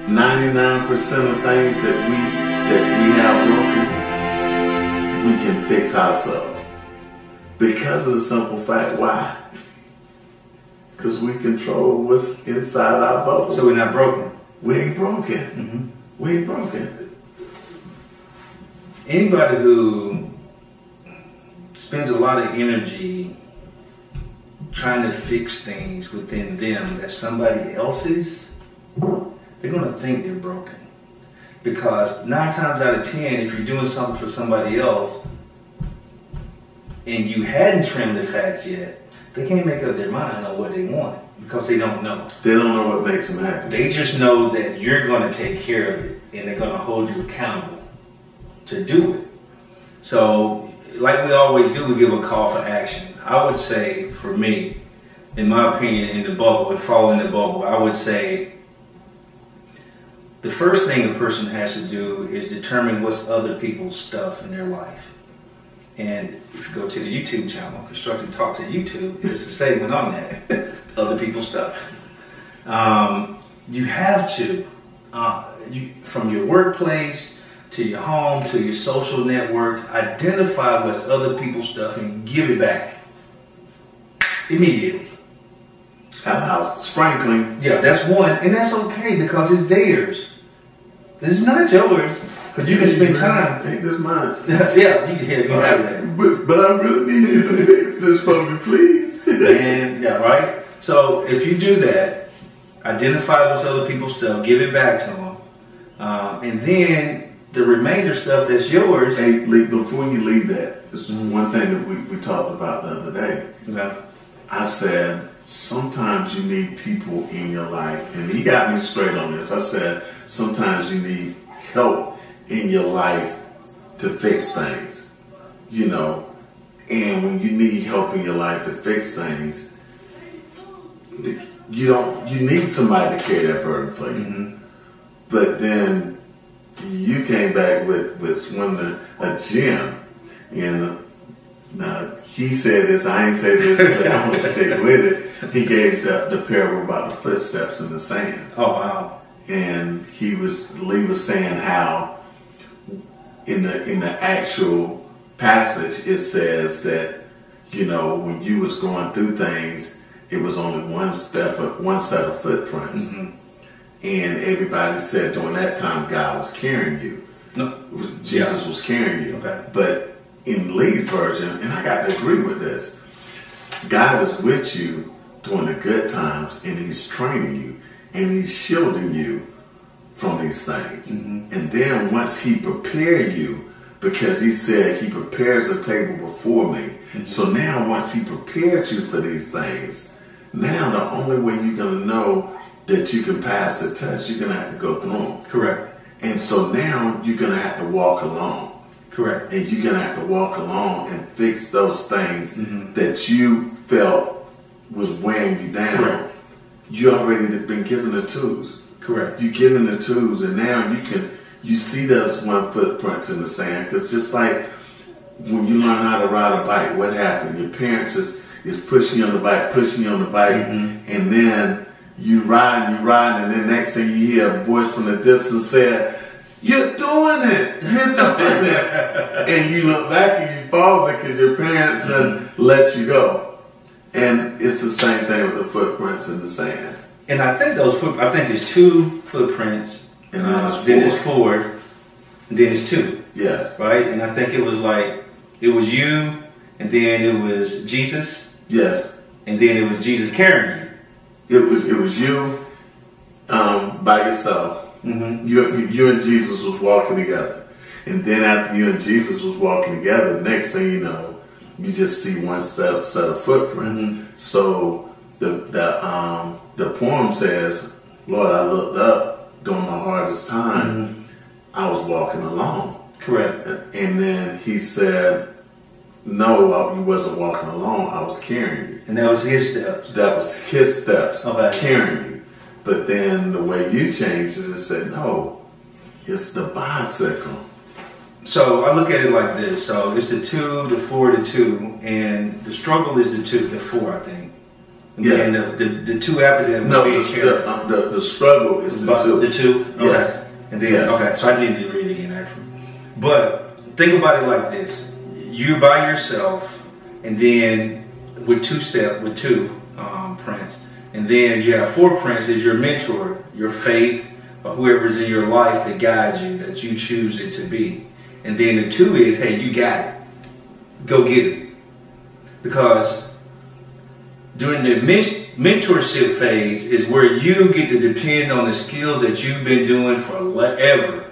99% of things that we have broken, we can fix ourselves. Because of the simple fact, why? Because we control what's inside our bubble. So we're not broken. We ain't broken. We ain't broken. Anybody who spends a lot of energy trying to fix things within them that somebody else's, they're going to think they're broken. Because 9 times out of 10, if you're doing something for somebody else and you hadn't trimmed the fat yet, they can't make up their mind on what they want because they don't know. They don't know what makes them happy. They just know that you're going to take care of it and they're going to hold you accountable to do it. So, like we always do, we give a call for action. I would say, for me, in my opinion, in the bubble, and fall in the bubble, I would say the first thing a person has to do is determine what's other people's stuff in their life. And if you go to the YouTube channel, Constructive Talk to YouTube, there's a segment on that, other people's stuff. You have to, from your workplace to your home to your social network, identify what's other people's stuff and give it back immediately. Have a house spring clean. Yeah, that's one, and that's okay because it's theirs. This is not yours. Because you can spend time. I think this mine. Yeah, you can have that. But I really need you to fix this for me, please. And yeah, right? So if you do that, identify what's other people's stuff, give it back to them. And then the remainder stuff that's yours. Hey, before you leave that, this is one thing that we talked about the other day. Okay. I said, sometimes you need people in your life, and he got me straight on this. I said, sometimes you need help in your life to fix things, you know. And when you need help in your life to fix things, you need somebody to carry that burden for you. But then you came back with swimming a gym, and he said this, I ain't say this, but I'm gonna stick with it. He gave the parable about the footsteps in the sand. Oh wow! And Lee was saying how in the actual passage it says that, you know, when you was going through things, it was only one set of footprints. And everybody said during that time God was carrying you. No. Jesus was carrying you. Okay. But in Lee's version, and I got to agree with this, God is with you during the good times, and he's training you, and he's shielding you from these things. And then once he prepared you, because he said he prepares a table before me. So now once he prepared you for these things, now the only way you're going to know that you can pass the test, you're going to have to go through them. Correct. And so now you're going to have to walk along. Correct. And you're going to have to walk along and fix those things that you felt was weighing you down. Correct. You already been given the tools. Correct. You're given the tools, and now you see those one footprints in the sand. Because just like when you learn how to ride a bike, what happened? Your parents is pushing you on the bike, and then you ride, and then next thing you hear a voice from the distance said, "You're doing it, you're doing it," and you look back and you fall because your parents let you go. And it's the same thing with the footprints in the sand. And I think I think there's 2 footprints, and then it's 4, and then it's 2. Yes. Right? And I think it was you, and then it was Jesus. Yes. And then it was Jesus carrying you. It was you by yourself. You and Jesus was walking together. And then after you and Jesus was walking together, next thing you know, you just see one set of footprints. So the poem says, Lord, I looked up during my hardest time. I was walking alone. Correct. And then he said, no, you wasn't walking alone. I was carrying you. And that was his steps. That was his steps, carrying you. But then the way you changed it, it said, no, it's the bicycle. So I look at it like this. So it's the 2, the 4, the 2, and the struggle is the 4, I think. And Yes. then the two after that. No, the struggle is the two. The two? Okay. Yeah. And then, Yes. okay, so I need to read it again, actually. But think about it like this. You're by yourself, and then with two prints. And then you have 4 prints as your mentor, your faith, or whoever's in your life that guides you, that you choose it to be. And then the 2 is, hey, you got it. Go get it. Because during the mentorship phase is where you get to depend on the skills that you've been doing forever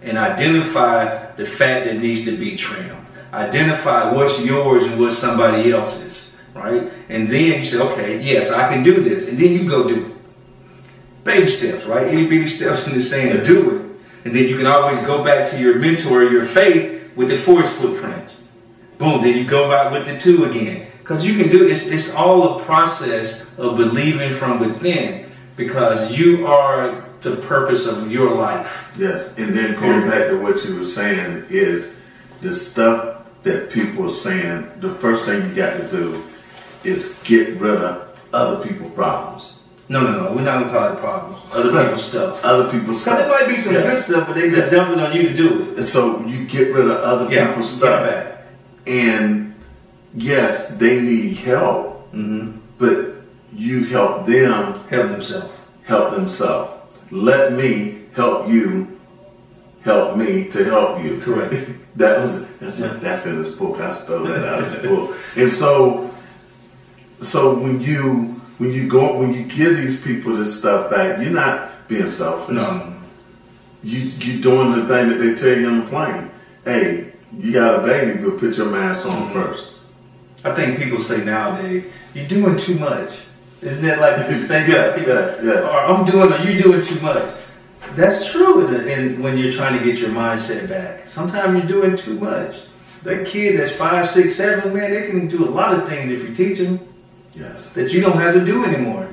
and identify the fat that needs to be trimmed. Identify what's yours and what's somebody else's, right? And then you say, okay, yes, I can do this. And then you go do it. Baby steps, right? Itty bitty steps in the sand, do it. And then you can always go back to your mentor, your faith, with the 4 footprints. Boom, then you go back with the 2 again. Because you can do it's all a process of believing from within, because you are the purpose of your life. Yes, and then going back to what you were saying is the stuff that people are saying, the first thing you got to do is get rid of other people's problems. No, we're not going to call it problems. Other people's stuff. Other people's stuff. Because there might be some good stuff, but they just dump it on you to do it. And so you get rid of other people's stuff. And yes, they need help, but you help them help themselves. Let me help you help me to help you. Correct. That's in this book. I spelled that out in the book. And so when you give these people this stuff back, you're not being selfish. No. You doing the thing that they tell you on the plane. Hey, you got a baby, but put your mask on first. I think people say nowadays, you're doing too much. Isn't that like the statement? Yes. Or you're doing too much. That's true when you're trying to get your mindset back. Sometimes you're doing too much. That kid that's 5, 6, 7, man, they can do a lot of things if you teach them. Yes. That you don't have to do anymore.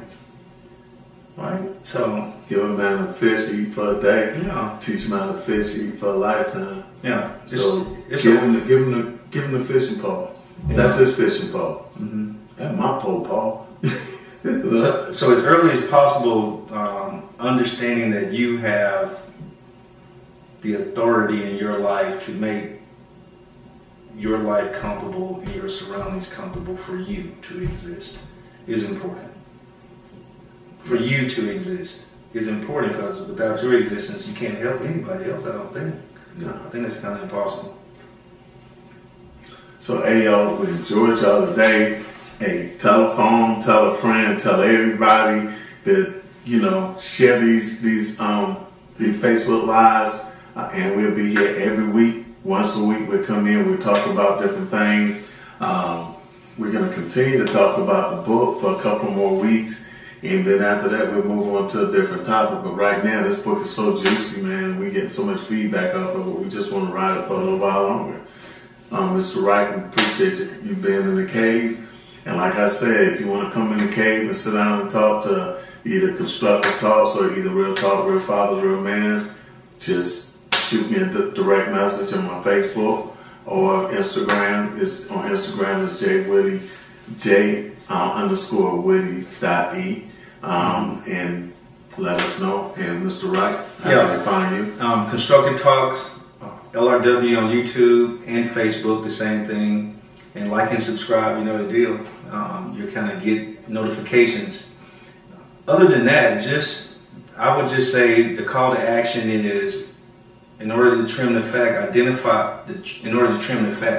Right? So give a man a fish to eat for a day. Yeah. Teach a man a fish to eat for a lifetime. Yeah. So give him the fishing pole. Yeah. That's his fishing pole. That's my pole, Paul. So as early as possible, understanding that you have the authority in your life to make your life comfortable and your surroundings comfortable for you to exist is important. For you to exist is important, because without your existence, you can't help anybody else, I don't think. No. I think that's kind of impossible. So, hey, y'all, we enjoyed y'all today. Hey, tell a phone, tell a friend, tell everybody that, share these Facebook Lives, and we'll be here every week. Once a week, we'll come in, we'll talk about different things. We're going to continue to talk about the book for a couple more weeks, and then after that, we'll move on to a different topic. But right now, this book is so juicy, man. We're getting so much feedback off of it. We just want to ride it for a little while longer. Mr. Wright, we appreciate you being in the cave. And like I said, if you want to come in the cave and sit down and talk to either Constructive Talks or either Real Talk, Real Fathers, Real Men, just shoot me a direct message on my Facebook or Instagram. On Instagram is J_Witty.E. And let us know. And Mr. Wright, how can they find you? Constructive Talks, LRW on YouTube and Facebook, the same thing. And like and subscribe, you know the deal. You kind of get notifications. Other than that, I would just say the call to action is, in order to trim the fat,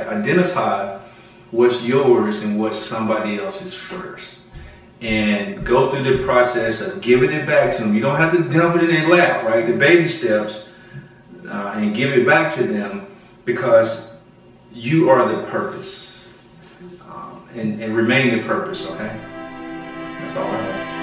identify what's yours and what's somebody else's first. And go through the process of giving it back to them. You don't have to dump it in their lap, right? The baby steps, and give it back to them, because you are the purpose. And remain the purpose, okay? That's all I have.